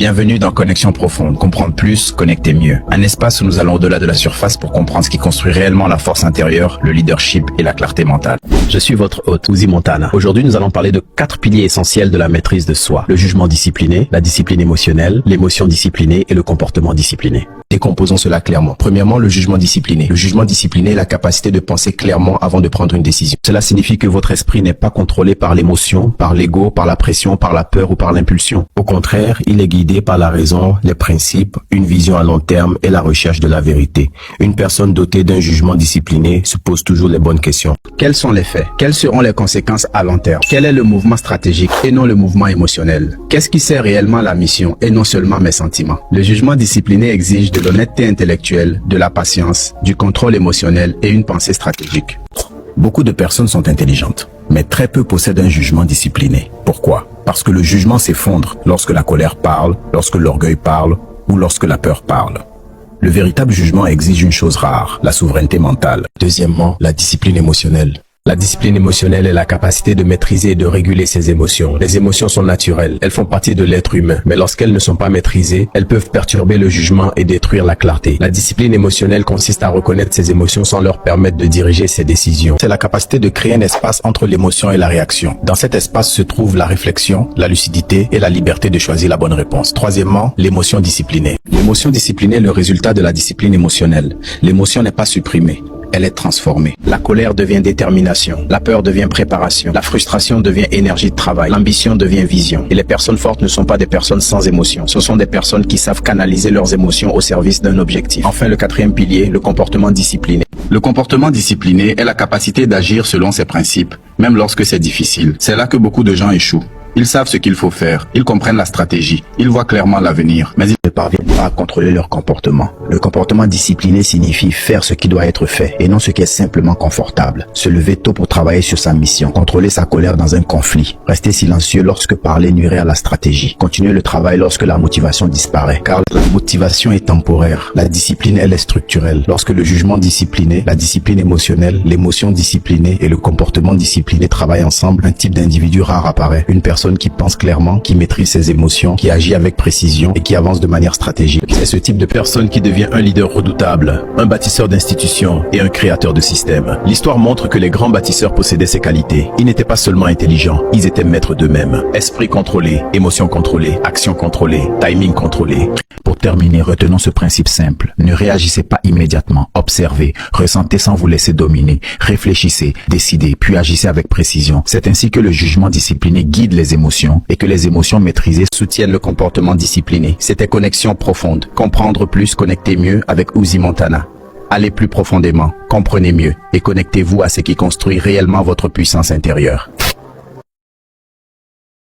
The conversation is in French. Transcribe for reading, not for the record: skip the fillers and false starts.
Bienvenue dans Connexion Profonde. Comprendre plus, connecter mieux. Un espace où nous allons au-delà de la surface pour comprendre ce qui construit réellement la force intérieure, le leadership et la clarté mentale. Je suis votre hôte, Uzi Montana. Aujourd'hui, nous allons parler de 4 piliers essentiels de la maîtrise de soi. Le jugement discipliné, la discipline émotionnelle, l'émotion disciplinée et le comportement discipliné. Décomposons cela clairement. Premièrement, le jugement discipliné. Le jugement discipliné est la capacité de penser clairement avant de prendre une décision. Cela signifie que votre esprit n'est pas contrôlé par l'émotion, par l'ego, par la pression, par la peur ou par l'impulsion. Au contraire, il est guidé par la raison, les principes, une vision à long terme et la recherche de la vérité. Une personne dotée d'un jugement discipliné se pose toujours les bonnes questions. Quels sont les faits? Quelles seront les conséquences à long terme? Quel est le mouvement stratégique et non le mouvement émotionnel? Qu'est-ce qui sert réellement la mission et non seulement mes sentiments? Le jugement discipliné exige de l'honnêteté intellectuelle, de la patience, du contrôle émotionnel et une pensée stratégique. Beaucoup de personnes sont intelligentes, mais très peu possèdent un jugement discipliné. Pourquoi? Parce que le jugement s'effondre lorsque la colère parle, lorsque l'orgueil parle ou lorsque la peur parle. Le véritable jugement exige une chose rare, la souveraineté mentale. Deuxièmement, la discipline émotionnelle. La discipline émotionnelle est la capacité de maîtriser et de réguler ses émotions. Les émotions sont naturelles, elles font partie de l'être humain, mais lorsqu'elles ne sont pas maîtrisées, elles peuvent perturber le jugement et détruire la clarté. La discipline émotionnelle consiste à reconnaître ses émotions sans leur permettre de diriger ses décisions. C'est la capacité de créer un espace entre l'émotion et la réaction. Dans cet espace se trouve la réflexion, la lucidité et la liberté de choisir la bonne réponse. Troisièmement, l'émotion disciplinée. L'émotion disciplinée est le résultat de la discipline émotionnelle. L'émotion n'est pas supprimée. Elle est transformée. La colère devient détermination, la peur devient préparation, la frustration devient énergie de travail, l'ambition devient vision. Et les personnes fortes ne sont pas des personnes sans émotion, ce sont des personnes qui savent canaliser leurs émotions au service d'un objectif. Enfin, le quatrième pilier, le comportement discipliné. Le comportement discipliné est la capacité d'agir selon ses principes, même lorsque c'est difficile. C'est là que beaucoup de gens échouent. Ils savent ce qu'il faut faire, ils comprennent la stratégie, ils voient clairement l'avenir, mais ils ne parviennent pas à contrôler leur comportement. Le comportement discipliné signifie faire ce qui doit être fait et non ce qui est simplement confortable. Se lever tôt pour travailler sur sa mission, contrôler sa colère dans un conflit, rester silencieux lorsque parler nuirait à la stratégie, continuer le travail lorsque la motivation disparaît, car la motivation est temporaire, la discipline elle est structurelle. Lorsque le jugement discipliné, la discipline émotionnelle, l'émotion disciplinée et le comportement discipliné travaillent ensemble, un type d'individu rare apparaît, une personne qui pense clairement, qui maîtrise ses émotions, qui agit avec précision et qui avance de manière stratégique. C'est ce type de personne qui devient un leader redoutable, un bâtisseur d'institutions et un créateur de systèmes. L'histoire montre que les grands bâtisseurs possédaient ces qualités. Ils n'étaient pas seulement intelligents, ils étaient maîtres d'eux-mêmes. Esprit contrôlé, émotion contrôlée, action contrôlée, timing contrôlé. Pour terminer, retenons ce principe simple. Ne réagissez pas immédiatement. Observez, ressentez sans vous laisser dominer. Réfléchissez, décidez, puis agissez avec précision. C'est ainsi que le jugement discipliné guide les émotions et que les émotions maîtrisées soutiennent le comportement discipliné. C'était Connexion Profonde. Comprendre plus, connecter mieux avec Uzi Montana. Allez plus profondément, comprenez mieux et connectez-vous à ce qui construit réellement votre puissance intérieure.